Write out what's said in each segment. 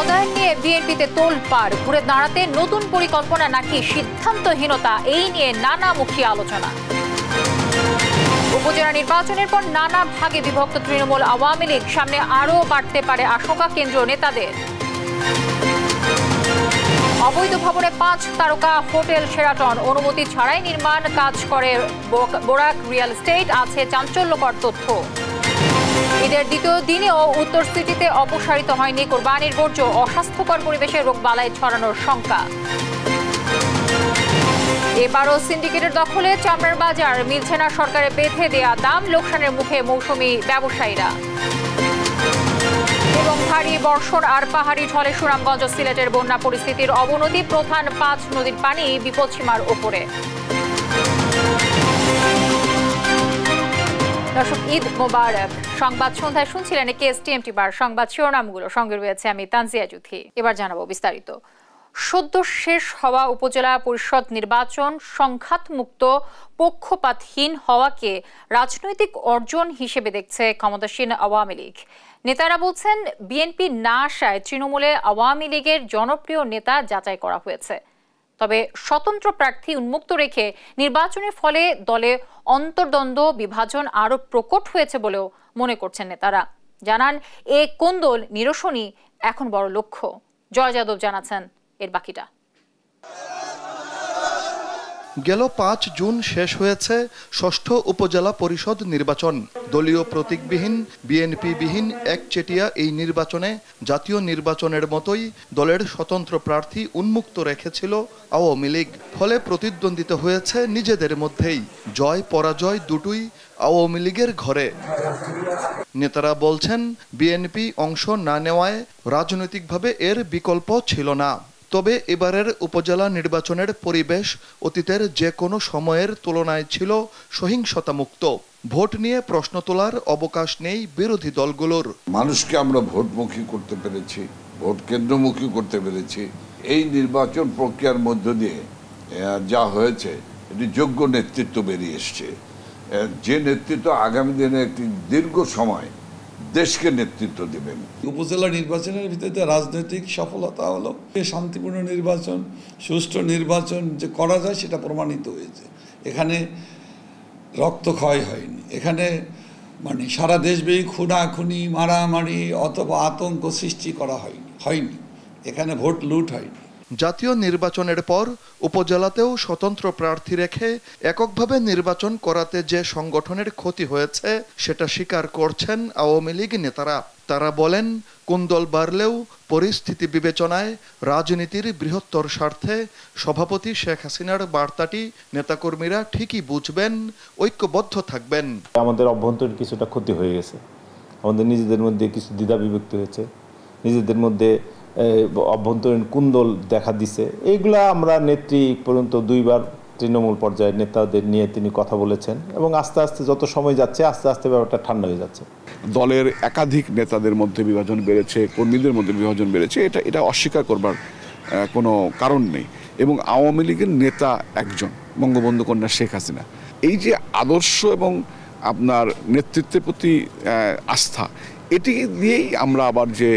পদায়ন নিয়ে বিএনপিতে তোলপাড়, ঘুরে দাঁড়াতে নতুন পরিকল্পনা নাকি সিদ্ধান্তহীনতা, এই নিয়ে নানামুখী আলোচনা। উপজেলা নির্বাচনের পর নানা ভাগে বিভক্ত তৃণমূল আওয়ামী লীগ, সামনে আরও বাড়তে পারে আশঙ্কা কেন্দ্রীয় নেতাদের। অবৈধ ভবনে 5 তারকা হোটেল শেরাটন, অনুমতি ছাড়াই নির্মাণ কাজ করে বোরাক রিয়েল এস্টেট, আছে চাঞ্চল্যকর তথ্য। ঈদের দ্বিতীয় দিনেও উত্তর সিটিতে অপসারিত হয়নি কোরবানির বর্জ্য, অস্বাস্থ্যকর পরিবেশে রোগবালাই ছড়ানোর শঙ্কা। এবারও সিন্ডিকেটের দখলে চামড়ার বাজার, মিলছে না সরকারের বেঁধে দেয়া দাম, লোকসানের মুখে মৌসুমি ব্যবসায়ীরা। এবং ভারী বর্ষণ আর পাহাড়ি ঢলে সুনামগঞ্জ সিলেটের বন্যা পরিস্থিতির অবনতি, প্রধান 5 নদীর পানি বিপদসীমার ওপরে। দর্শক, ঈদ মোবারক। সংবাদ সন্ধ্যায় শুনছিলেন কেএসটিএমটি বার সংবাদ শিরোনামগুলো, সঙ্গে রয়েছে আমি তানজিয়া জুথি। এবার জানাবো বিস্তারিত। সদ্য শেষ হওয়া উপজেলা পরিষদ নির্বাচন সংঘাতমুক্ত, পক্ষপাতহীন হওয়াকে রাজনৈতিক অর্জন হিসেবে দেখছে ক্ষমতাসীন আওয়ামী লীগ। নেতারা বলছেন, বিএনপি না আসায় তৃণমূলে আওয়ামী লীগের জনপ্রিয় নেতা যাচাই করা হয়েছে। তবে স্বতন্ত্র প্রার্থী উন্মুক্ত রেখে নির্বাচনের ফলে দলে অন্তর্দ্বন্দ্ব, বিভাজন আরও প্রকট হয়েছে বলেও মনে করছেন নেতারা। জানান, এ কোন্দল নিরসনই এখন বড় লক্ষ্য। জয় যাদব জানাচ্ছেন এর বাকিটা। গেল 5 জুন শেষ হয়েছে ষষ্ঠ উপজেলা পরিষদ নির্বাচন। দলীয় প্রতীকবিহীন, বিএনপিবিহীন একচেটিয়া এই নির্বাচনে জাতীয় নির্বাচনের মতোই দলের স্বতন্ত্র প্রার্থী উন্মুক্ত রেখেছিল আওয়ামী লীগ। ফলে প্রতিদ্বন্দ্বিতা হয়েছে নিজেদের মধ্যেই, জয় পরাজয় দুটোই আওয়ামী লীগের ঘরে। নেতারা বলছেন, বিএনপি অংশ না নেওয়ায় রাজনৈতিকভাবে এর বিকল্প ছিল না। তবে এবারের উপজেলা নির্বাচনের পরিবেশ অতীতের যে কোনো সময়ের তুলনায় ছিল সহিংসতামুক্ত। ভোট নিয়ে প্রশ্ন তোলার অবকাশ নেই বিরোধী দলগুলোর। মানুষকে আমরা ভোটমুখী করতে পেরেছি, ভোট কেন্দ্রমুখী করতে পেরেছি। এই নির্বাচন প্রক্রিয়ার মধ্য দিয়ে যা হয়েছে, এটি যোগ্য নেতৃত্ব বেরিয়ে এসছে, যে নেতৃত্ব আগামী দিনে একটি দীর্ঘ সময় দেশকে নেতৃত্ব দেবেন। উপজেলা নির্বাচনের ভিত্তিতে রাজনৈতিক সফলতা হলো শান্তিপূর্ণ নির্বাচন, সুষ্ঠু নির্বাচন যে করা যায় সেটা প্রমাণিত হয়েছে। এখানে রক্তক্ষয় হয়নি, এখানে মানে সারা দেশব্যাপী খুনাখুনি, মারামারি অথবা আতঙ্ক সৃষ্টি করা হয়নি, এখানে ভোট লুট হয়নি। জাতীয় নির্বাচনের পর উপজেলাতেও স্বতন্ত্র প্রার্থী রেখে এককভাবে নির্বাচন করাতে যে সংগঠনের ক্ষতি হয়েছে সেটা স্বীকার করছেন আওয়ামী লীগ নেতারা। তারা বলেন, কোন দল বাড়লেও পরিস্থিতি বিবেচনায় রাজনীতির বৃহত্তর স্বার্থে সভাপতি শেখ হাসিনার বার্তাটি নেতাকর্মীরা ঠিকই বুঝবেন, ঐক্যবদ্ধ থাকবেন। আমাদের অভ্যন্তরীণ কিছুটা ক্ষতি হয়ে গেছে, আমাদের নিজেদের মধ্যে কিছু দ্বিধা বিভক্তি হয়েছে, নিজেদের মধ্যে অভ্যন্তরীণ কুন্দল দেখা দিছে। এইগুলা আমরা নেত্রী পর্যন্ত 2 বার তৃণমূল পর্যায়ের নেতাদের নিয়ে তিনি কথা বলেছেন, এবং আস্তে আস্তে যত সময় যাচ্ছে আস্তে আস্তে ব্যাপারটা ঠান্ডা হয়ে যাচ্ছে। দলের একাধিক নেতাদের মধ্যে বিভাজন বেড়েছে, কর্মীদের মধ্যে বিভাজন বেড়েছে, এটা অস্বীকার করবার কোনো কারণ নেই। এবং আওয়ামী লীগের নেতা একজন, বঙ্গবন্ধু কন্যা শেখ হাসিনা। এই যে আদর্শ এবং আপনার নেতৃত্বের প্রতি আস্থা, এটি দিয়েই আমরা আবার যে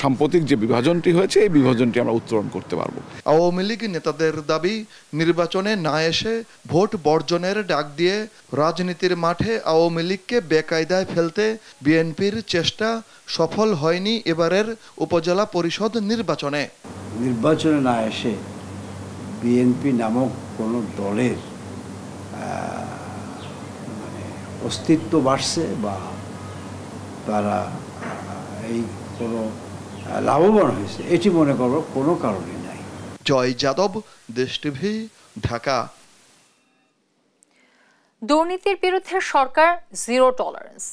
সাম্প্রতিক যে বিভাজনটি হয়েছে, এই বিভাজনটি আমরা উত্তরণ করতে পারবো। আওয়ামী লীগ নেতাদের দাবি, নির্বাচনে না এসে ভোট বর্জনের ডাক দিয়ে রাজনীতির মাঠে আওয়ামী লীগকে বেকায়দায় ফেলতে বিএনপির চেষ্টা সফল হয়নি এবারের উপজেলা পরিষদ নির্বাচনে। নির্বাচনে না এসে বিএনপি নামক কোনো দলের অস্তিত্ব বাড়ছে বা তারা এই কোনো লাভবান হয়েছে, এটি মনে করব কোনো কারণই নাই। জয় যাদব, দেশ টিভি, ঢাকা। দুর্নীতির বিরুদ্ধে সরকার জিরো টলারেন্স।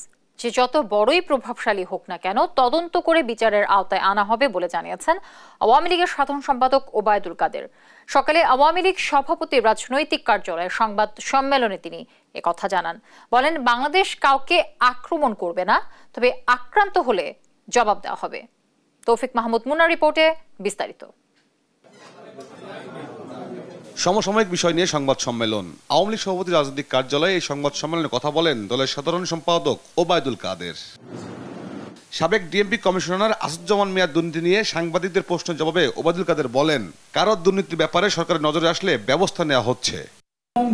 যে যত বড়ই প্রভাবশালী হোক না কেন, তদন্ত করে বিচারের আওতায় আনা হবে বলে জানিয়েছেন আওয়ামী লীগের সাধারণ সম্পাদক ওবায়দুল কাদের। সকালে আওয়ামী লীগ সভাপতির রাজনৈতিক কার্যালয়ে সংবাদ সম্মেলনে তিনি একথা জানান। বলেন, বাংলাদেশ কাউকে আক্রমণ করবে না, তবে আক্রান্ত হলে জবাব দেওয়া হবে। তৌফিক মাহমুদ মুন্নার রিপোর্টে বিস্তারিত। সমসাময়িক বিষয় নিয়ে সংবাদ সম্মেলন। আওয়ামী লীগ সভাপতির রাজনৈতিক কার্যালয়ে এই সংবাদ সম্মেলনে কথা বলেন দলের সাধারণ সম্পাদক ওবায়দুল কাদের। সাবেক ডিএমপি কমিশনার আসাদুজ্জামান মিয়ার দুর্নীতি নিয়ে সাংবাদিকদের প্রশ্নের জবাবে ওবায়দুল কাদের বলেন, কারো দুর্নীতির ব্যাপারে সরকারের নজরে আসলে ব্যবস্থা নেওয়া হচ্ছে।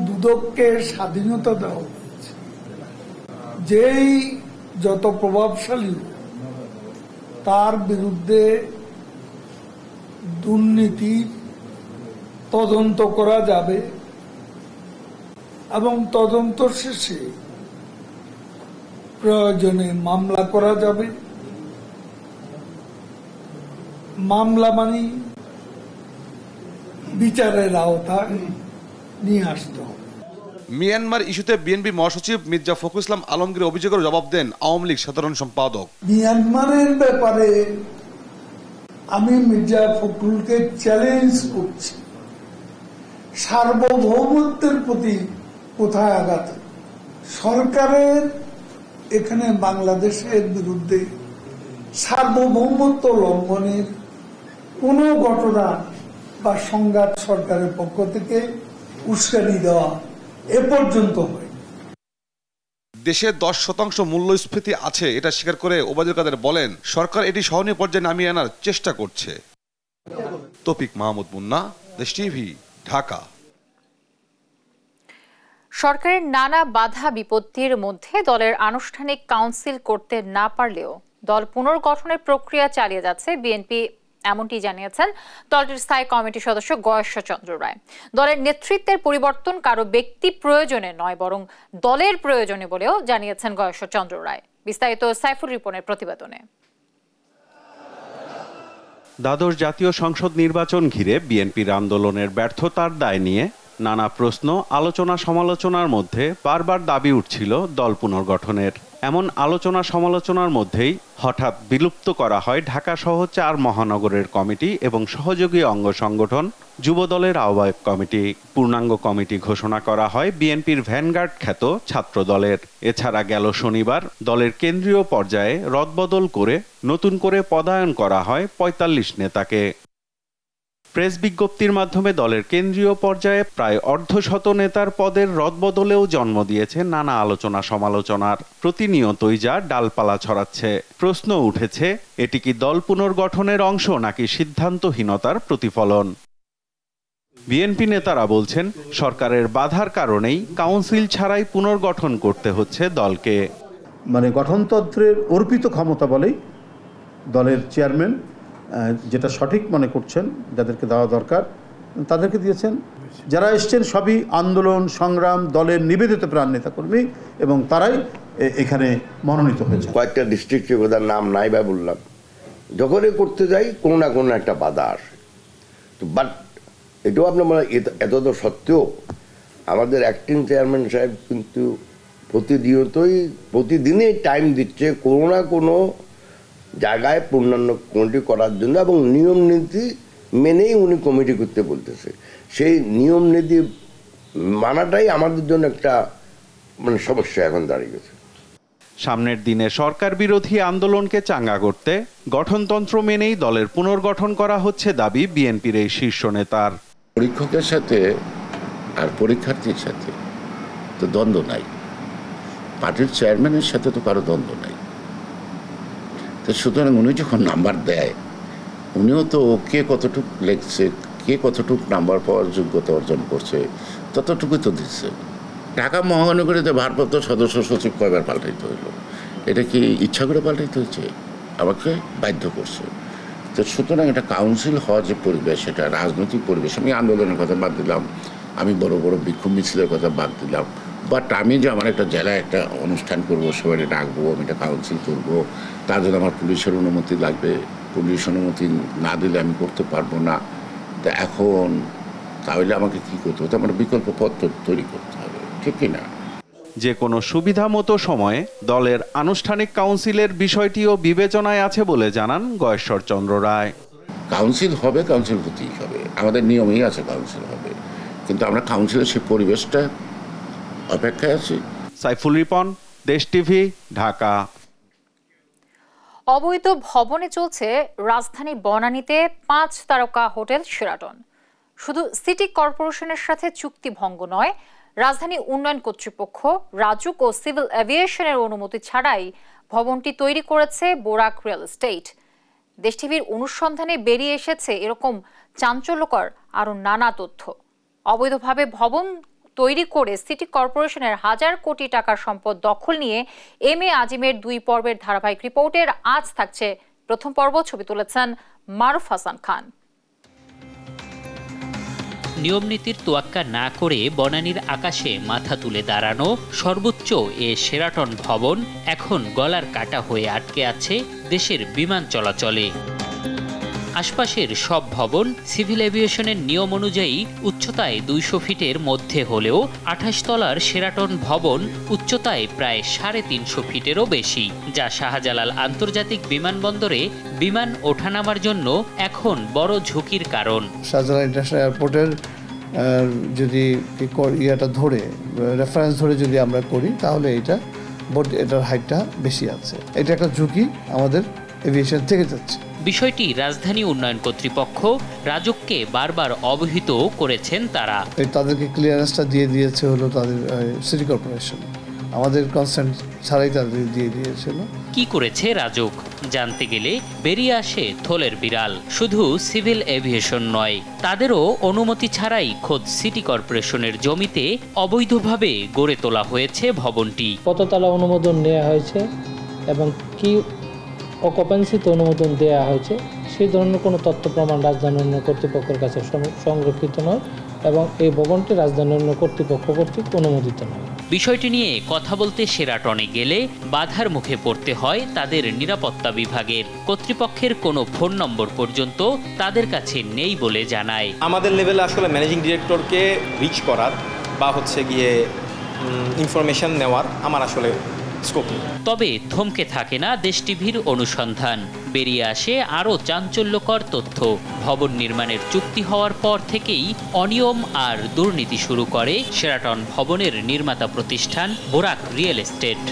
দুদককে স্বাধীনতা দেওয়া হয়েছে, যেই যত প্রভাবশালী তার বিরুদ্ধে দুর্নীতি তদন্ত করা যাবে এবং তদন্ত শেষে প্রয়োজনে মামলা করা যাবে। মামলা মানে বিচারের আওতায় নিয়ে আসতে হবে। মিয়ানমার ইস্যুতে বিএনপি মহাসচিব মির্জা ফখরুল ইসলাম আলমগীর অভিযোগের জবাব দেন আওয়ামী লীগ সাধারণ সম্পাদক। মিয়ানমারের ব্যাপারে আমি মির্জা ফখরুলকে চ্যালেঞ্জ করছি, সার্বভৌমত্বের প্রতি কোথায় আঘাত? সরকারের এখানে বাংলাদেশের বিরুদ্ধে সার্বভৌমত্ব লঙ্ঘনের কোনো ঘটনা বা সংঘাত সরকারের পক্ষ থেকে উস্কানি দেওয়া এ পর্যন্ত হয়। দেশে 10% মূল্যস্ফীতি আছে এটা স্বীকার করে ওবায়দুল কাদের বলেন, সরকার এটি সহনীয় পর্যায়ে নামিয়ে আনার চেষ্টা করছে। তৌফিক মাহমুদ মুন্না, দেশ টিভি, ঢাকা। সরকারের নানা বাধা বিপত্তির মধ্যে দলের আনুষ্ঠানিক কাউন্সিল করতে না পারলেও দল পুনর্গঠনের প্রক্রিয়া চালিয়ে যাচ্ছে বিএনপি, এমনটি জানিয়েছেন দলটির স্থায়ী কমিটির সদস্য গয়েশ্বর চন্দ্র রায়। দলের নেতৃত্বের পরিবর্তন কারো ব্যক্তি প্রয়োজনে নয়, বরং দলের প্রয়োজনে বলেও জানিয়েছেন গয়েশ্বর চন্দ্র রায়। বিস্তারিত সাইফুর রিপনের প্রতিবেদনে। দ্বাদশ জাতীয় সংসদ নির্বাচন ঘিরে বিএনপির আন্দোলনের ব্যর্থতার দায় নিয়ে নানা প্রশ্ন, আলোচনা সমালোচনার মধ্যে বারবার দাবি উঠছিল দল পুনর্গঠনের। এমন আলোচনা সমালোচনার মধ্যেই হঠাৎ বিলুপ্ত করা হয় ঢাকা সহ 4 মহানগরের কমিটি এবং সহযোগী অঙ্গ সংগঠন যুবদলের আহ্বায়ক কমিটি। পূর্ণাঙ্গ কমিটি ঘোষণা করা হয় বিএনপির ভ্যানগার্ড খ্যাত ছাত্র দলের। এছাড়া গেল শনিবার দলের কেন্দ্রীয় পর্যায়ে রদবদল করে নতুন করে পদায়ন করা হয় 45 নেতাকে। প্রেস বিজ্ঞপ্তির মাধ্যমে দলের কেন্দ্রীয় পর্যায়ে প্রায় অর্ধশত নেতার পদের রদবদলেও জন্ম দিয়েছে নানা আলোচনা সমালোচনার। প্রতিনিয়তই যা ডালপালা ছড়াচ্ছে। প্রশ্ন উঠেছে, এটি কি দল পুনর্গঠনের অংশ নাকি সিদ্ধান্তহীনতার প্রতিফলন? বিএনপি নেতারা বলছেন, সরকারের বাধার কারণেই কাউন্সিল ছাড়াই পুনর্গঠন করতে হচ্ছে দলকে। মানে গঠনতন্ত্রের অর্পিত ক্ষমতা বলেই দলের চেয়ারম্যান যেটা সঠিক মনে করছেন, যাদেরকে দেওয়া দরকার তাদেরকে দিয়েছেন। যারা এসছেন সবই আন্দোলন সংগ্রাম দলের নিবেদিত প্রাণ নেতা কর্মী এবং তারাই এখানে মনোনীত হয়েছে। কয়েকটা ডিস্ট্রিক্টে বোধহয় নাম নাই বা বললাম, যখনই করতে যাই কোনো না কোনো একটা বাধা আসে। তো বাট এটাও আপনার মানে এত তো সত্ত্বেও আমাদের অ্যাক্টিং চেয়ারম্যান সাহেব কিন্তু প্রতিদিনই টাইম দিচ্ছে কোনো না কোনো জায়গায় পূর্ণাঙ্গ কমিটি করার জন্য, এবং নিয়ম নীতি মেনেই উনি কমিটি করতে বলতেছে। সেই নিয়ম নীতি মানাটাই আমাদের জন্য একটা মানে সমস্যা এখন দাঁড়িয়ে গেছে। সামনের দিনে সরকার বিরোধী আন্দোলনকে চাঙ্গা করতে গঠনতন্ত্র মেনেই দলের পুনর্গঠন করা হচ্ছে দাবি বিএনপির এই শীর্ষ নেতার। পরীক্ষকের সাথে আর পরীক্ষার্থীর সাথে তো দ্বন্দ্ব নাই, পার্টির চেয়ারম্যানের সাথে তো কারো দ্বন্দ্ব নাই। তো সুতরাং উনি যখন নাম্বার দেয়, উনিও তো কে কতটুকু লেখছে, কে কতটুকু নাম্বার পাওয়ার যোগ্যতা অর্জন করছে ততটুকুই তো দিচ্ছে। ঢাকা মহানগরীতে ভারপ্রাপ্ত সদস্য সচিব কয়বার পাল্টাইতে হইল? এটা কি ইচ্ছা করে পাল্টাইতে হয়েছে? আমাকে বাধ্য করছে। তো সুতরাং এটা কাউন্সিল হওয়া যে পরিবেশ, এটা রাজনৈতিক পরিবেশ। আমি আন্দোলনের কথা বাদ দিলাম, আমি বড় বড় বিক্ষোভ মিছিলের কথা বাদ দিলাম, বাট আমি যে আমার একটা জেলায় একটা অনুষ্ঠান করবো, সবাই ডাকবো, আমি একটা কাউন্সিল করবো, তার জন্য আমার পুলিশের অনুমতি লাগবে। পুলিশ অনুমতি না দিলে আমি করতে পারবো না। তো এখন তাহলে আমাকে কী করতে হতো? আমার বিকল্প পথ তৈরি করতে হবে, ঠিক কি না? যে কোনো সুবিধা মতো সময়ে দলের আনুষ্ঠানিক কাউন্সিলের বিষয়টিও বিবেচনায় আছে বলে জানান গয়েশ্বর চন্দ্র রায়। কাউন্সিল হবে, কাউন্সিল হতেই হবে, আমাদের নিয়মেই আছে কাউন্সিল হবে, কিন্তু আমরা কাউন্সিলের সেই পরিবেশটা অপেক্ষায় আছি। সাইফুল রিপন, দেশ টিভি, ঢাকা। অবৈধ ভবনে চলছে রাজধানী বনানীতে 5 তারকা হোটেল শেরাটন। শুধু সিটি কর্পোরেশনের সাথে চুক্তি ভঙ্গ নয়, রাজধানী উন্নয়ন কর্তৃপক্ষ, রাজুক ও সিভিল এভিয়েশনের অনুমতি ছাড়াই ভবনটি তৈরি করেছে বোরাক রিয়েল এস্টেট। দেশ টিভির অনুসন্ধানে বেরিয়ে এসেছে এরকম চাঞ্চল্যকর আরও নানা তথ্য। অবৈধভাবে ভবন তৈরি করে সিটি কর্পোরেশনের হাজার কোটি টাকার সম্পদ দখল নিয়ে এম এ আজিমের 2 পর্বের ধারাবাহিক রিপোর্টের আজ থাকছে প্রথম পর্ব। ছবি তুলেছেন মারুফ হাসান খান। নিয়মনীতির তোয়াক্কা না করে বনানীর আকাশে মাথা তুলে দাঁড়ানো সর্বোচ্চ এ শেরাটন ভবন এখন গলার কাটা হয়ে আটকে আছে দেশের বিমান চলাচলে। আশপাশের সব ভবন সিভিল এভিয়েশনের নিয়ম অনুযায়ী উচ্চতায় 200 ফিটের মধ্যে হলেও 28 তলার শেরাটন ভবন উচ্চতায় প্রায় 350 ফিটেরও বেশি, যা শাহজালাল আন্তর্জাতিক বিমানবন্দরে বিমান ওঠানামার জন্য এখন বড় ঝুঁকির কারণ। শাহজালাল ইন্টারন্যাশনাল এয়ারপোর্টের যদি ইয়েটা ধরে রেফারেন্স ধরে যদি আমরা করি তাহলে এটার হাইটটা বেশি আছে। এটা একটা ঝুঁকি আমাদের এভিয়েশন থেকে যাচ্ছে। বিষয়টি রাজধানী উন্নয়ন কর্তৃপক্ষ রাজুককে বারবার অবহিত করেছেন তারা। তাদেরকে ক্লিয়ারেন্সটা দিয়ে দিয়েছে হলো তাদের সিটি কর্পোরেশন, আমাদের কনসেন্ট ছাড়াই তাদের দিয়ে দিয়েছিল। কি করেছে রাজুক জানতে গেলে বেরিয়ে আসে থলের বিড়াল। শুধু সিভিল এভিয়েশন নয়, তাদেরও অনুমতি ছাড়াই খোদ সিটি কর্পোরেশনের জমিতে অবৈধভাবে গড়ে তোলা হয়েছে ভবনটি। কততলা অনুমোদন নেওয়া হয়েছে এবং কি অকুপেন্সিতে অনুমোদন দেওয়া হয়েছে সেই ধরনের কোনো তথ্য প্রমাণ রাজধানী উন্নয়ন কর্তৃপক্ষের কাছে সংরক্ষিত নয় এবং এই ভবনটি রাজধানী উন্নয়ন কর্তৃপক্ষ কর্তৃক অনুমোদিত নয়। বিষয়টি নিয়ে কথা বলতে শেরাটনে গেলে বাধার মুখে পড়তে হয় তাদের নিরাপত্তা বিভাগের। কর্তৃপক্ষের কোনো ফোন নম্বর পর্যন্ত তাদের কাছে নেই বলে জানায়। আমাদের লেভেলে আসলে ম্যানেজিং ডিরেক্টরকে রিচ করার বা গিয়ে ইনফরমেশন নেওয়ার আমার আসলে স্কোপ নেই। তবে থমকে থাকে না দেশ টিভির অনুসন্ধান। বেরিয়ে আসে আরও চাঞ্চল্যকর তথ্য। ভবন নির্মাণের চুক্তি হওয়ার পর থেকেই অনিয়ম আর দুর্নীতি শুরু করে শেরাটন ভবনের নির্মাতা প্রতিষ্ঠান বোরাক রিয়েল এস্টেট।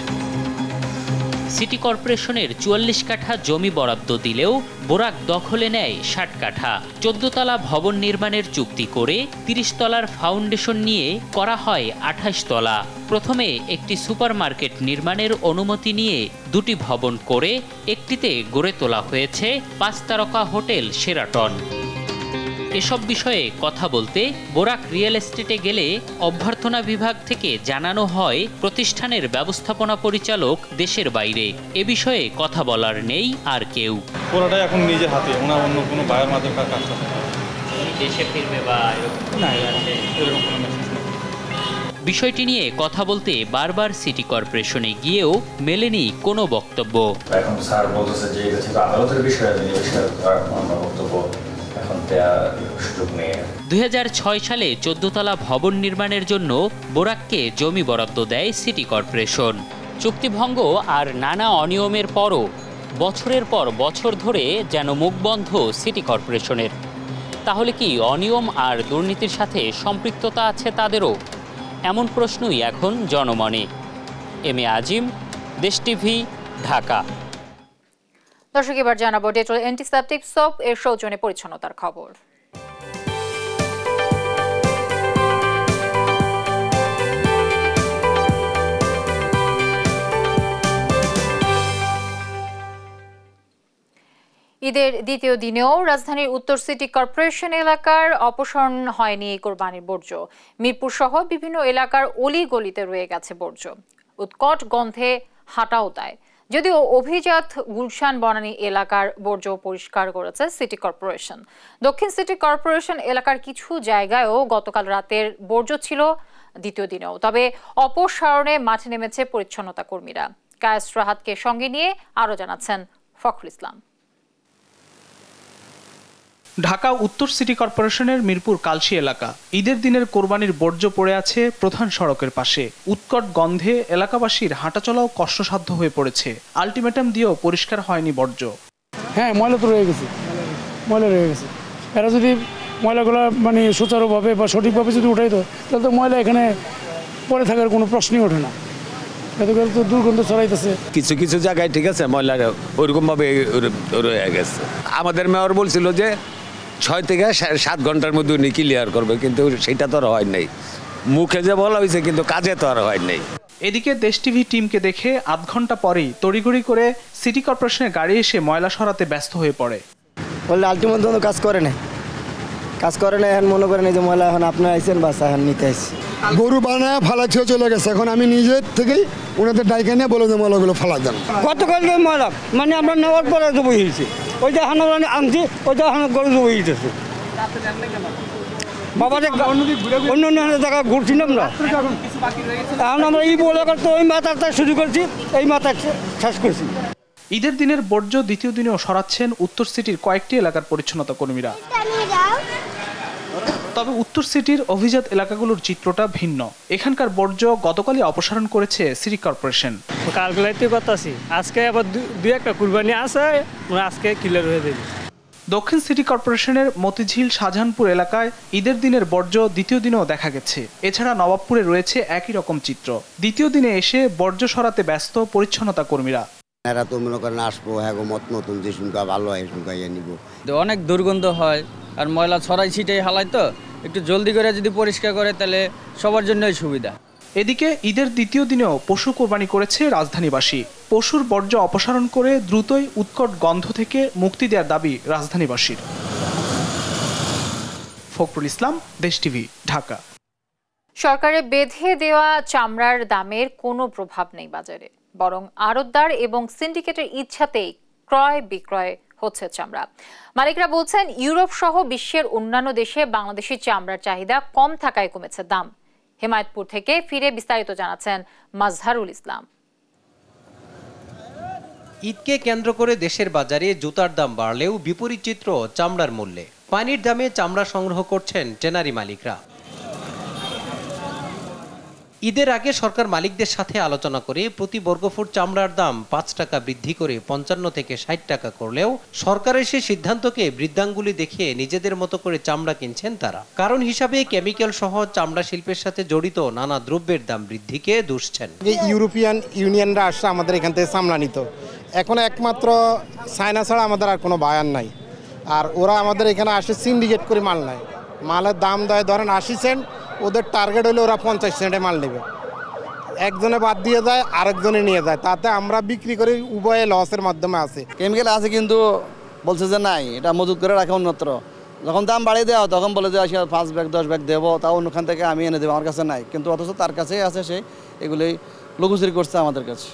সিটি কর্পোরেশনের 44 কাঠা জমি বরাদ্দ দিলেও বোরাক দখলে নেয় 60 কাঠা। 14 তলা ভবন নির্মাণের চুক্তি করে 30 তলার ফাউন্ডেশন নিয়ে করা হয় 28 তলা। প্রথমে একটি সুপারমার্কেট নির্মাণের অনুমতি নিয়ে 2টি ভবন করে একটিতে গড়ে তোলা হয়েছে 5 তারকা হোটেল শেরাটন। এসব বিষয়ে কথা বলতে বোরাক রিয়েল এস্টেটে গেলে অভ্যর্থনা বিভাগ থেকে জানানো হয় প্রতিষ্ঠানের ব্যবস্থাপনা পরিচালক দেশের বাইরে। এ বিষয়ে কথা বলার নেই আর কেউ। পুরোটাই এখন নিজের হাতে, অন্য কোনো বায়ের মাধ্যমে কাজ করতে হবে। দেশে ফিরবে বা এরকম কোনো মেসেজ নেই। বিষয়টি নিয়ে কথা বলতে বারবার সিটি কর্পোরেশনে গিয়েও মেলেনি কোনো বক্তব্য। এখন স্যার বলতেছে যে আদালতের বিষয়ে বক্তব্য 2006 সালে 14 তলা ভবন নির্মাণের জন্য বোরাককে জমি বরাদ্দ দেয় সিটি কর্পোরেশন। চুক্তিভঙ্গ আর নানা অনিয়মের পরও বছরের পর বছর ধরে যেন মুখ বন্ধ সিটি কর্পোরেশনের। তাহলে কি অনিয়ম আর দুর্নীতির সাথে সম্পৃক্ততা আছে তাদেরও? এমন প্রশ্নই এখন জনমনে। এম এ আজিম, দেশ টিভি, ঢাকা। দর্শক, এবার জানাবো ডেটল অ্যান্টিসেপটিক সোপ এর সৌজন্যে পরিচ্ছন্নতার খবর। ঈদের দ্বিতীয় দিনেও রাজধানীর উত্তর সিটি কর্পোরেশন এলাকার অপসারণ হয়নি কোরবানির বর্জ্য। মিরপুর সহ বিভিন্ন এলাকার অলি গলিতে রয়ে গেছে বর্জ্য। উৎকট গন্ধে হাঁটাও তাই। যদিও অভিজাত গুলশান বনানী এলাকার বর্জ্য পরিষ্কার করেছে সিটি কর্পোরেশন। দক্ষিণ সিটি কর্পোরেশন এলাকার কিছু জায়গায়ও গতকাল রাতের বর্জ্য ছিল দ্বিতীয় দিনেও। তবে অপসারণে মাঠে নেমেছে পরিচ্ছন্নতা কর্মীরা। কায়েস রাহাতকে সঙ্গে নিয়ে আরও জানাচ্ছেন ফখরুল ইসলাম। ঢাকা উত্তর সিটি কর্পোরেশনের মিরপুর কালশী এলাকা। ঈদের দিনের কোরবানির বর্জ্য পড়ে আছে প্রধান সড়কের পাশে। উৎকট গন্ধে এলাকাবাসীর হাঁটাচলাও কষ্টসাধ্য হয়ে পড়েছে। আলটিমেটাম দিয়েও পরিষ্কার হয়নি বর্জ্য। হ্যাঁ, ময়লা তো রয়ে গেছে, এরা যদি ময়লাগুলো সুচারুভাবে বা সঠিকভাবে যদি উঠাইতো তাহলে তো ময়লা এখানে পরে থাকার কোনো প্রশ্নই ওঠে না। তো দুর্গন্ধ ছড়াইতেছে। কিছু কিছু জায়গায় ঠিক আছে, ময়লা ওইরকম ভাবে রয়ে গেছে। আমাদের মেয়র বলছিল যে 6 থেকে 7 ঘন্টার মধ্যে উনি ক্লিয়ার করবে, কিন্তু সেটা তো আর হয় নাই। মুখে যে বলা হয়েছে কিন্তু কাজে তো আর হয় নাই। এদিকে দেশ টিভি টিমকে দেখে আধ ঘন্টা পরেই তড়িঘড়ি করে সিটি কর্পোরেশনের গাড়ি এসে ময়লা সরাতে ব্যস্ত হয়ে পড়ে। বললে আলটিমেট কাজ করে না এখন মনে করেন এই যে ময়লা এখন আপনারা আইছেন বাস এখন নিতে আসছি। গরু বানায় ফালাচ্ছেও চলে গেছে, এখন আমি নিজের থেকেই ওনাদের ডাইকে নিয়ে বলে যে ময়লাগুলো ফালা দেন। গতকাল ময়লা মানে আমরা নেওয়ার পরে জবই হয়েছে, ওই যে এখন আনছি ওই যে এখন গরু জবই হয়েছে। বাবা অন্য অন্য জায়গা ঘুরছি না আমরা, এখন আমরা এই বলে করতে ওই মাথাটা শুরু করছি, এই মাথা শেষ করছি। ঈদের দিনের বর্জ্য দ্বিতীয় দিনেও সরাচ্ছেন উত্তর সিটির কয়েকটি এলাকার পরিচ্ছন্নতা কর্মীরা। তবে উত্তর সিটির অভিজাত এলাকাগুলোর চিত্রটা ভিন্ন। এখানকার বর্জ্য গতকালই অপসারণ করেছে সিটি কর্পোরেশন। কালকুলেটই করতেছি, আজকে আবার দুই একটা কুরবানি আছে, আজকে ক্লিয়ার হয়ে যাবে। দক্ষিণ সিটি কর্পোরেশনের মতিঝিল শাহজাহানপুর এলাকায় ঈদের দিনের বর্জ্য দ্বিতীয় দিনেও দেখা গেছে। এছাড়া নবাবপুরে রয়েছে একই রকম চিত্র। দ্বিতীয় দিনে এসে বর্জ্য সরাতে ব্যস্ত পরিচ্ছন্নতা কর্মীরা। এরা তো মনে করেন আসবো, হ্যাঁ নতুন যে শুনকা ভালো হয় শুনকাইয়া নিব। অনেক দুর্গন্ধ হয় আর ময়লা ছড়াই ছিটাই হালাই, তো একটু জলদি করে যদি পরিষ্কার করে তাহলে সবার জন্যই সুবিধা। এদিকে ঈদের দ্বিতীয় দিনেও পশু কোরবানি করেছে রাজধানীবাসী। পশুর বর্জ্য অপসারণ করে দ্রুতই উৎকট গন্ধ থেকে মুক্তি দেওয়ার দাবি রাজধানীবাসীর। ফখরুল ইসলাম, দেশ টিভি, ঢাকা। সরকারের বেঁধে দেওয়া চামড়ার দামের কোনো প্রভাব নেই বাজারে, বরং আড়তদার এবং সিন্ডিকেটের ইচ্ছাতেই ক্রয় বিক্রয় হচ্ছে চামড়া। মালিকরা বলছেন ইউরোপ সহ বিশ্বের অন্যান্য দেশে বাংলাদেশি চামড়ার চাহিদা কম থাকায় কমেছে দাম। হেমায়তপুর থেকে ফিরে বিস্তারিত জানাচ্ছেন মাজহারুল ইসলাম। ঈদকে কেন্দ্র করে দেশের বাজারে জুতার দাম বাড়লেও বিপরীত চিত্র চামড়ার মূল্যে। পানির দামে চামড়া সংগ্রহ করছেন ট্যানারি মালিকরা। ঈদের আগে সরকার মালিকদের সাথে আলোচনা করে প্রতি বর্গফুট চামড়ার দাম 5 টাকা বৃদ্ধি করে 55 থেকে 60 টাকা করলেও সরকারের সেই সিদ্ধান্তকে বৃদ্ধাঙ্গুলি দেখিয়ে নিজেদের মতো করে চামড়া কিনছেন তারা। কারণ হিসাবে কেমিক্যাল সহ চামড়া শিল্পের সাথে জড়িত নানা দ্রব্যের দাম বৃদ্ধিকে দুষছেন। ইউরোপিয়ান ইউনিয়নরা আসছে আমাদের এখান থেকে চামড়া নিত, এখন একমাত্র চায়না ছাড়া আমাদের আর কোনো বায়ার নাই। আর ওরা আমাদের এখানে আসে সিন্ডিকেট করে মাল নেয়, মালের দাম দেয় ধরেন 80 সেন্ট, ওদের টার্গেট হলে ওরা 50 সেন্টে মাল নেবে। একজনে বাদ দিয়ে যায়, আরেকজনে নিয়ে যায়, তাতে আমরা বিক্রি করি উভয়ে লসের মাধ্যমে আছে। কেমিক্যাল আছে কিন্তু বলছে যে নাই, এটা মজুত করে রাখা অন্যত্র। যখন দাম বাড়িয়ে দেওয়া তখন বলে যে 5 ব্যাগ 10 ব্যাগ দেবো, তাও অন্যখান থেকে আমি এনে দেবো, আমার কাছে নাই। কিন্তু অথচ তার কাছেই আছে, সে এগুলোই লঘুচুরি করছে আমাদের কাছে।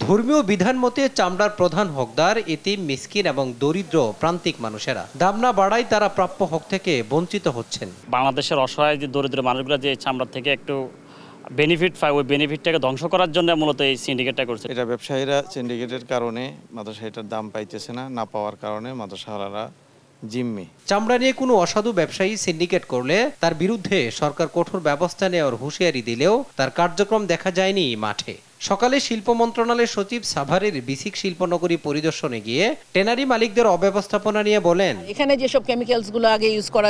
ধর্মীয় বিধান মতে চামড়ার প্রধান হকদার এতিম, মিসকিন এবং দরিদ্র প্রান্তিক মানুষেরা। দাম না বাড়ায় তারা প্রাপ্য হক থেকে বঞ্চিত হচ্ছেন। বাংলাদেশের অসহায় যে দরিদ্র মানুষগুলো যে চামড়া থেকে একটু বেনিফিট পায়, ওই বেনিফিটটাকে ধ্বংস করার জন্য মূলত এই সিন্ডিকেটটা করছে। এটা ব্যবসায়ীরা সিন্ডিকেটের কারণে মাদ্রাসাটার দাম পাইতেছে না পাওয়ার কারণে মাদ্রাসাওয়ালারা জিম্মি। চামড়া নিয়ে কোনো অসাধু ব্যবসায়ী সিন্ডিকেট করলে তার বিরুদ্ধে সরকার কঠোর ব্যবস্থা নেওয়ার হুঁশিয়ারি দিলেও তার কার্যক্রম দেখা যায়নি মাঠে। সকালে শিল্প মন্ত্রণালয়ের সচিব সাভারের বিসিক শিল্পনগরী পরিদর্শনে গিয়ে ট্যানারি মালিকদের অব্যবস্থাপনা নিয়ে বলেন, এখানে যেসব কেমিক্যালসগুলো আগে ইউজ করা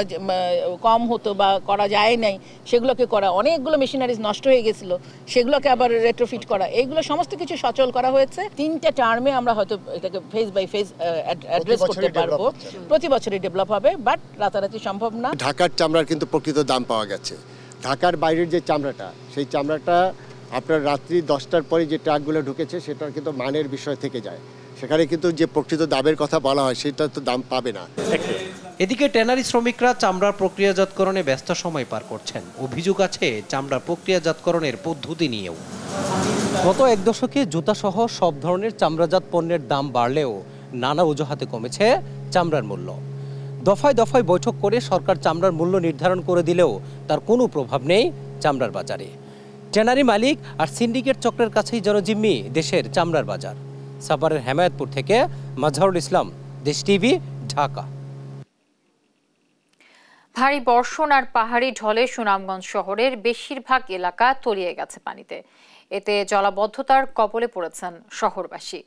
কম হতো বা করা যায় নাই, সেগুলোকে করা, অনেকগুলো মেশিনারিজ নষ্ট হয়ে গেছিল, সেগুলোকে আবার রেট্রোফিট করা, এইগুলো সমস্ত কিছু সচল করা হয়েছে। 3টা টার্মে আমরা হয়তো এটাকে ফেজ বাই ফেজ অ্যাড্রেস করতে পারবো। প্রতি বছরই ডেভেলপ হবে, বাট রাতারাতি সম্ভব না। ঢাকার চামড়ার কিন্তু প্রকৃত দাম পাওয়া গেছে। ঢাকার বাইরের যে চামড়াটা, সেই চামড়াটা আপনার রাত্রি 10টার পরে যে ট্রাকগুলো ঢুকেছে সেটার কিন্তু মানের বিষয় থেকে যায়, সেখানে কিন্তু যে প্রকৃত দামের কথা বলা হয় সেটা তো দাম পাবে না। এদিকে ট্যানারি শ্রমিকরা চামড়ার প্রক্রিয়াজাতকরণে ব্যস্ত সময় পার করছেন। অভিযোগ আছে চামড়া প্রক্রিয়াজাতকরণের পদ্ধতি নিয়েও। গত 1 দশকে জুতাসহ সব ধরনের চামড়াজাত পণ্যের দাম বাড়লেও নানা অজুহাতে কমেছে চামড়ার মূল্য। দফায় দফায় বৈঠক করে সরকার চামড়ার মূল্য নির্ধারণ করে দিলেও তার কোনো প্রভাব নেই চামড়ার বাজারে। ট্যানারি মালিক আর সিন্ডিকেট চক্রের কাছেই জনজিম্মি দেশের চামড়ার বাজার। সাভারের হেমায়তপুর থেকে মাজহারুল ইসলাম, দেশ টিভি, ঢাকা। ভারী বর্ষণ আর পাহাড়ি ঢলে সুনামগঞ্জ শহরের বেশিরভাগ এলাকা তলিয়ে গেছে পানিতে। এতে জলাবদ্ধতার কবলে পড়েছেন শহরবাসী।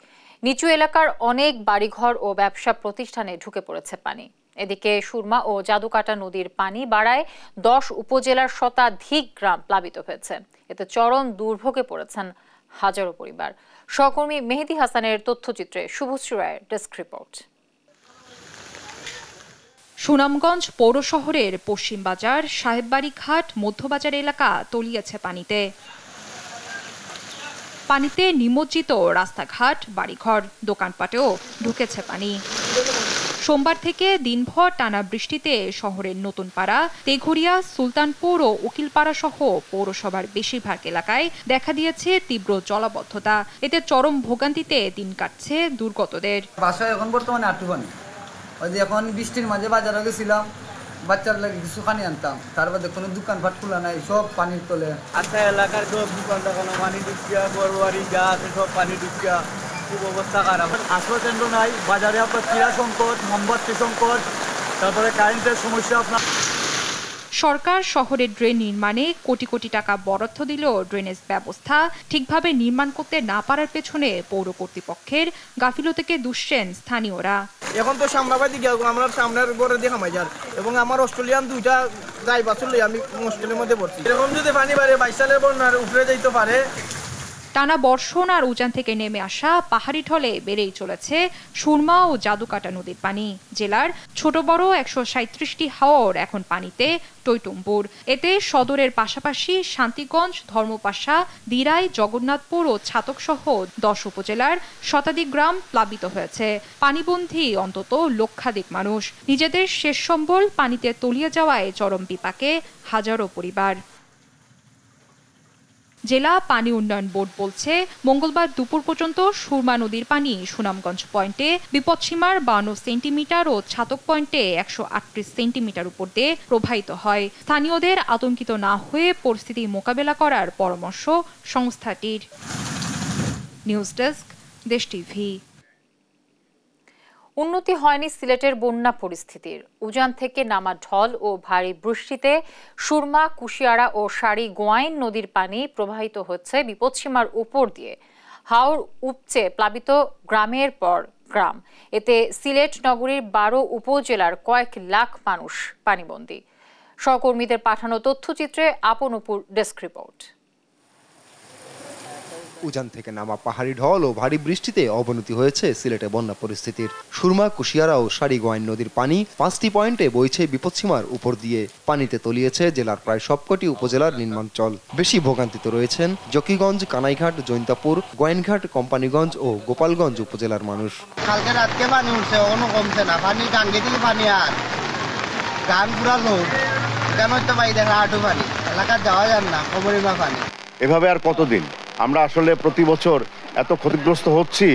নিচু এলাকার অনেক বাড়িঘর ও ব্যবসা প্রতিষ্ঠানে ঢুকে পড়েছে পানি। এদিকে সুরমা ও জাদুকাটা নদীর পানি বাড়ায় 10 উপজেলার শতাধিক গ্রাম প্লাবিত হয়েছে। এতে চরম দুর্ভোগে পড়েছেন হাজারো পরিবার। সহকর্মী মেহেদি হাসানের তথ্যচিত্রে শুভশ্রী রায়ের ডেস্ক রিপোর্ট। সুনামগঞ্জ পৌর শহরের পশ্চিম বাজার, সাহেববাড়ি ঘাট, মধ্যবাজার এলাকা তলিয়েছে পানিতে। পানিতে নিমজ্জিত রাস্তাঘাট, বাড়িঘর, দোকানপাটেও ঢুকেছে পানি। সোমবার থেকে দিনভর টানা বৃষ্টিতে শহরের নতুনপাড়া, তেঘরিয়া, সুলতানপুর ও উকিলপাড়া সহ পৌরসভার বেশিরভাগ এলাকায় দেখা দিয়েছে তীব্র জলাবদ্ধতা। এতে চরম ভোগান্তিতে দিন কাটছে দুর্গতদের। বাসায় এখন বর্তমানে আটু পানি, ওই যে এখন বৃষ্টির মাঝে বাজারে গেছিলাম, বাচ্চার লাগে কিছু পানি আনতাম, তারপরে কোনো দোকানপাট খোলা নাই, সব পানির তলে। আচ্ছা, এলাকার সব দোকান দোকানে পানি ঢুকিয়া, বড়বাড়ি যা আছে সব পানি ঢুকিয়া, খুব অবস্থা খারাপ। হাসপাতাল কেন্দ্র নাই, বাজারে আপনার চিরা সংকট, মোমবাতি সংকট, তারপরে কারেন্টের সমস্যা। আপনার সরকার শহরে ড্রেন নির্মাণে কোটি কোটি টাকা বরাদ্দ দিলেও ড্রেনেজ ব্যবস্থা ঠিকভাবে নির্মাণ করতে না পারার পেছনে পৌর কর্তৃপক্ষের গাফিলতিকে দুষছেন স্থানীয়রা। এখন তো সামনাবাদী গিয়ে আমরা সামনের ঘরে দিয়ে হামাই যার, এবং আমার অস্ট্রেলিয়ান দুইটা ড্রাইভার চলে আমি হোস্টেলের মধ্যে পড়ছি। এরকম যদি পানি বাড়ে 22 সালের বন্যার উপরে যাইতে পারে। টানা বর্ষণ আর উজান থেকে নেমে আসা পাহাড়ি ঢলে বেড়েই চলেছে সুরমা ও জাদুকাটা নদীর পানি। জেলার ছোট বড় 137টি হাওর এখন পানিতে টইটুম্বুর। এতে সদরের পাশাপাশি শান্তিগঞ্জ, ধর্মপাশা, দিরাই, জগন্নাথপুর ও ছাতক সহ 10 উপজেলার শতাধিক গ্রাম প্লাবিত হয়েছে। পানিবন্দী অন্তত লক্ষাধিক মানুষ। নিজেদের শেষ সম্বল পানিতে তলিয়ে যাওয়ায় চরম বিপাকে হাজারো পরিবার। জেলা পানি উন্নয়ন বোর্ড বলছে, মঙ্গলবার দুপুর পর্যন্ত সুরমা নদীর পানি সুনামগঞ্জ পয়েন্টে বিপদসীমার 52 সেন্টিমিটার ও ছাতক পয়েন্টে 138 সেন্টিমিটার উপর দিয়ে প্রবাহিত হয়। স্থানীয়দের আতঙ্কিত না হয়ে পরিস্থিতি মোকাবেলা করার পরামর্শ সংস্থাটির। নিউজ ডেস্ক, দেশ টিভি। উন্নতি হয়নি সিলেটের বন্যা পরিস্থিতির। উজান থেকে নামা ঢল ও ভারী বৃষ্টিতে সুরমা, কুশিয়ারা ও সারি গোয়াইন নদীর পানি প্রবাহিত হচ্ছে বিপদসীমার উপর দিয়ে। হাওর উপচে প্লাবিত গ্রামের পর গ্রাম। এতে সিলেট নগরীর 12 উপজেলার কয়েক লাখ মানুষ পানিবন্দী। সহকর্মীদের পাঠানো তথ্যচিত্রে আপন অপুর ডেস্ক রিপোর্ট। উজান থেকে নামা পাহাড়ি ঢল ও ভারী বৃষ্টিতে অবনতি হয়েছে সিলেটে বন্যা পরিস্থিতির। সুরমা, কুশিয়ারা ও সারিগোয়াইন নদীর পানি 5টি পয়েন্টে বইছে বিপদসীমার উপর দিয়ে। পানিতে তলিয়েছে জেলার প্রায় সবকটি উপজেলার নিম্নাঞ্চল। বেশি ভোগান্তিতে রয়েছেন জকিগঞ্জ, কানাইঘাট, জৈন্তাপুর, গোয়াইনঘাট, কোম্পানিগঞ্জ ও গোপালগঞ্জ উপজেলার মানুষ। কালকে রাতকে পানি উঠছে, অন্য কমছে না। পানি গাঙ্গে দিলে পানি আর গান পুরা লোড, কেন তো ভাই দেখা আটু পানি, এলাকা যাওয়া যান না, কবরিমা পানি। এভাবে আর কতদিন? আমরা আসলে প্রতি বছর এত ক্ষতিগ্রস্ত হচ্ছি,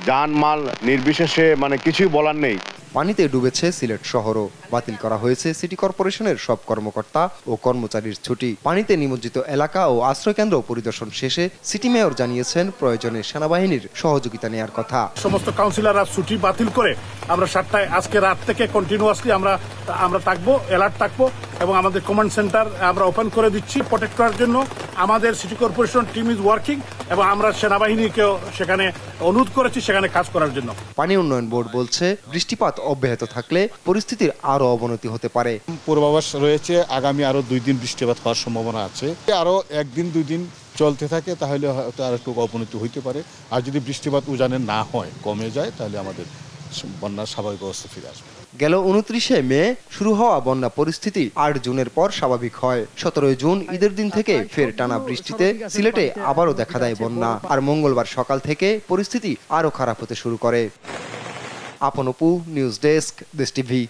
জানমাল নির্বিশেষে, মানে কিছুই বলার নেই। পানিতে ডুবেছে সিলেট শহরও। বাতিল করা হয়েছে সিটি কর্পোরেশনের সব কর্মকর্তা ও কর্মচারীর ছুটি। পানিতে নিমজ্জিত এলাকা ও আশ্রয়কেন্দ্র পরিদর্শন শেষে সিটি মেয়র জানিয়েছেন প্রয়োজনে সেনাবাহিনীর সহযোগিতা নেওয়ার কথা। সমস্ত কাউন্সিলররা ছুটি বাতিল করে আমরা 7টায় আজকে রাত থেকে কন্টিনিউয়াসলি আমরা থাকবো, অ্যালার্ট থাকবো, এবং আমাদের কমান্ড সেন্টার আমরা ওপেন করে দিচ্ছি প্রোটেক্ট করার জন্য। আমাদের city corporation team is working, এবং আমরা সেনাবাহিনীকেও সেখানে অনুরোধ করেছি সেখানে কাজ করার জন্য। পানি উন্নয়ন বোর্ড বলছে, বৃষ্টিপাত অব্যাহত থাকলে পরিস্থিতির আরো অবনতি হতে পারে। পূর্বাভাস রয়েছে আগামী আরো 2 দিন বৃষ্টিপাত হওয়ার সম্ভাবনা আছে। আরো 1 দিন 2 দিন চলতে থাকে তাহলে হয়তো আর একটু অবনতি হইতে পারে। আর যদি বৃষ্টিপাত উজানে না হয়, কমে যায়, তাহলে আমাদের বন্যার স্বাভাবিক অবস্থা ফিরে আসবে। গেল 29শে মে শুরু হওয়া বন্যা পরিস্থিতি 8 জুনের পর স্বাভাবিক হয়। 17 জুন ঈদের দিন থেকে ফের টানা বৃষ্টিতে সিলেটে আবারও দেখা দেয় বন্যা। আর মঙ্গলবার সকাল থেকে পরিস্থিতি আরো খারাপ হতে শুরু করে। আপন অপু, নিউজ ডেস্ক, দেশ টিভি।